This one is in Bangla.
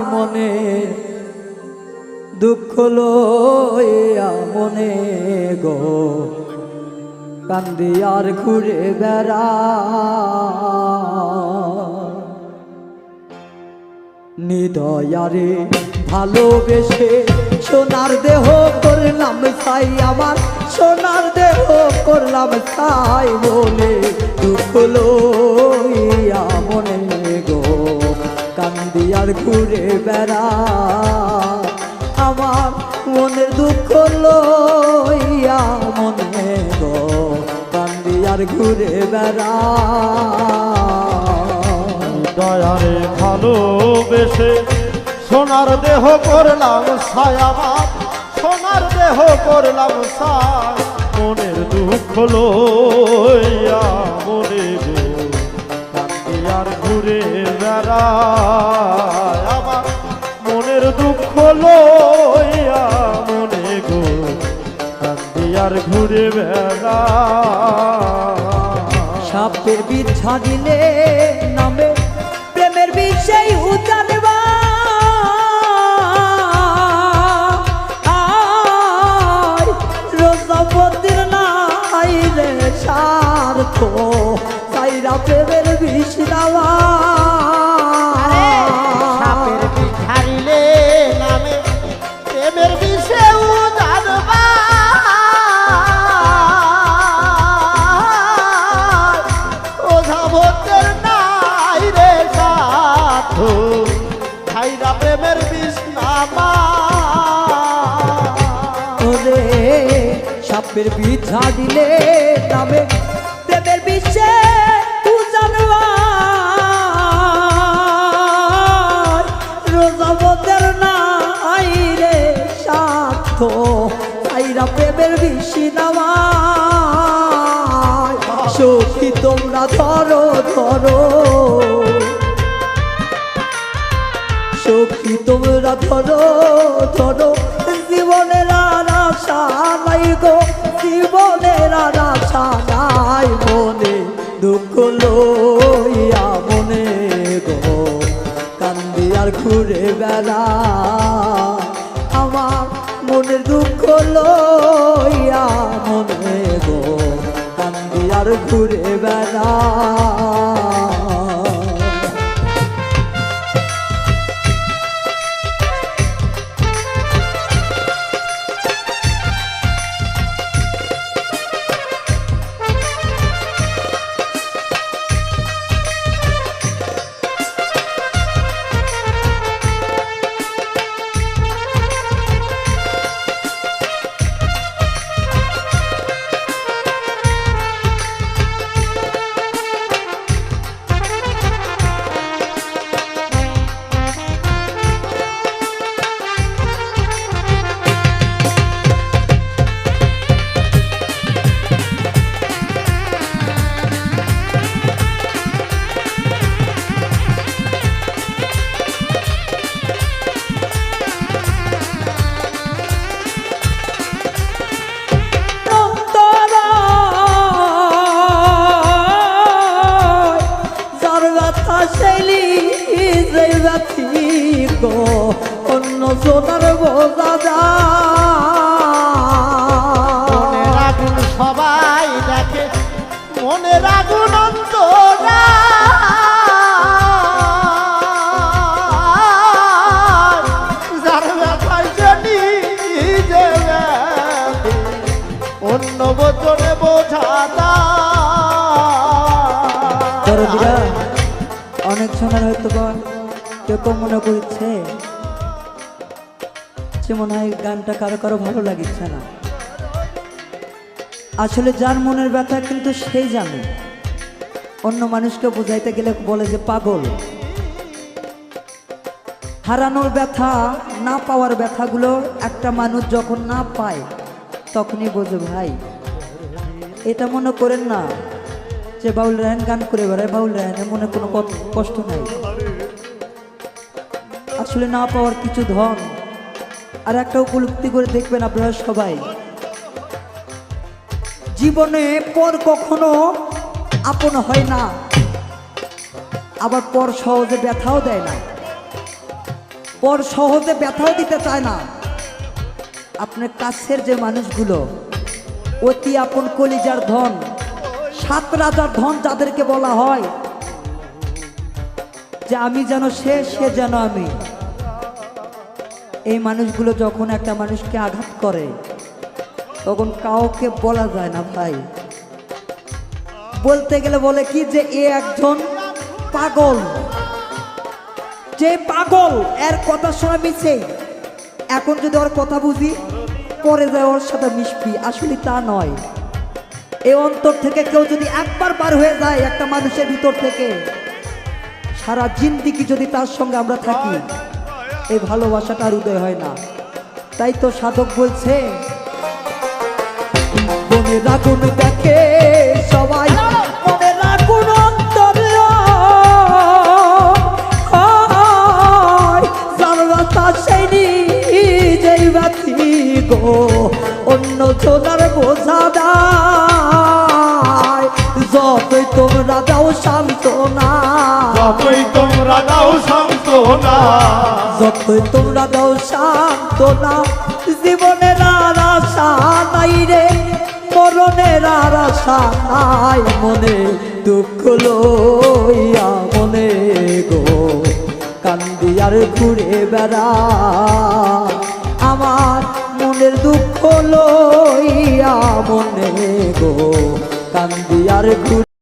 মনে দুঃখ লইয়া মনে গো কান্দি আর ঘুরে বেড়া নিদয়ারে ভালোবেসে সোনার দেহ করলাম ছাই আমার সোনার দেহ করলাম ছাই বলে দুঃখ লইয়া মনে গো কান্দি আর ঘুরে বেড়া আমার মনের দুঃখ লইয়া মনে গো কান্দি আর ঘুরে বেড়া দয়ারে ভালোবেসে সোনার দেহ করলাম ছাই আমার সোনার দেহ করলাম ছাই মনের দুঃখ লইয়া মনে গো কান্দি আর ঘুরে বেড়ায় আমার মনের দুঃখ লইয়া মনে গো কান্দি আর ঘুরে বেড়ায় সাপের বিষ ছাড়িলে নামে প্রেমের বিষয় উজানবা রোজাবতির নাই রে স্বার্থ সাইরা প্রেমের বিষ দেওয়া সাপের বিষ ছাড়িলে নামে প্রেমের বিষে উজানবা ওঝাবতের নাই রে সাধ ছাইরা প্রেমের বিষ নামা ওরে সাপের বিষ ছাড়িলে নামে প্রেমের বিষে উজানবা রোজাবতের নাই রে স্বার্থ সাইরা প্রেমের বিষ দেওয়া সখী তোমরা ধরো ধরো সখী তোমরা ধরো ধরো জীবনের আর আশা নাই গো জীবনের আর আশা নাই মনে দুঃখ লইয়া মনে গো কান্দি আর ঘুরে বেড়া আমার মনের দুঃখ লইয়া মনে গো কান্দি আর ঘুরে বেড়া অন্য সোনার বোঝা মনের আগুন সবাই দেখে মনের আগুন অন্তরা যার ব্যথায় জানি যে অন্য বচনে বোঝাতা অনেক সময় হয়তো কেউ মনে করছে যে মনে হয় গানটা কারো কারো ভালো লাগিচ্ছে না আসলে যার মনের ব্যথা কিন্তু সেই জানে অন্য মানুষকে বোঝাইতে গেলে বলে যে পাগল হারানোর ব্যথা না পাওয়ার ব্যথাগুলো একটা মানুষ যখন না পায় তখনই বোঝে ভাই এটা মনে করেন না যে বাউল রায়ন গান করে বেড়ায় বাউল রায়নের মনে কোনো কষ্ট নাই আসলে না পাওয়ার কিছু ধন আর একটা উপলব্ধি করে দেখবেন আপনারা সবাই জীবনে পর কখনো আপন হয় না, আবার পর সহজে ব্যথাও দেয় না। পর সহজে ব্যথাও দিতে চায় না। আপনার কাছের যে মানুষগুলো অতি আপন কলিজার ধন, সাত রাজার ধন যাদেরকে বলা হয় যে আমি যেন সে, সে যেন আমি, এই মানুষগুলো যখন একটা মানুষকে আঘাত করে তখন কাউকে বলা যায় না ভাই। বলতে গেলে বলে কি যে এ একজন পাগল, যে পাগল এর কথা শোনা মিছে, এখন যদি ওর কথা বুঝি পরে যায় ওর সাথে মিশবি, আসলে তা নয়। এই অন্তর থেকে কেউ যদি একবার বার হয়ে যায় একটা মানুষের ভিতর থেকে, সারা জিন্দিগি যদি তার সঙ্গে আমরা থাকি, এই ভালোবাসাটা আর উদয় হয় না। তাই তো সাধক বলছে মনের আগুন দেখে সবাই, মনের আগুন অন্তর সেই নিজেই বাতি গো, অন্য জোনার বোঝা দায়। যতই তোমরা দাও সান্ত্বনা, যতই তোমরা দাও সান্ত্বনা, যতই তোমরা দাও সান্ত্বনা, জীবনের আর আশা নাই রে, মরণের আর আশা নাই। মনে দুঃখ লইয়া মনে গো কান্দি আর ঘুরে বেড়া, আমার মনের দুঃখ লইয়া মনে গো কান্দি আর ঘুরে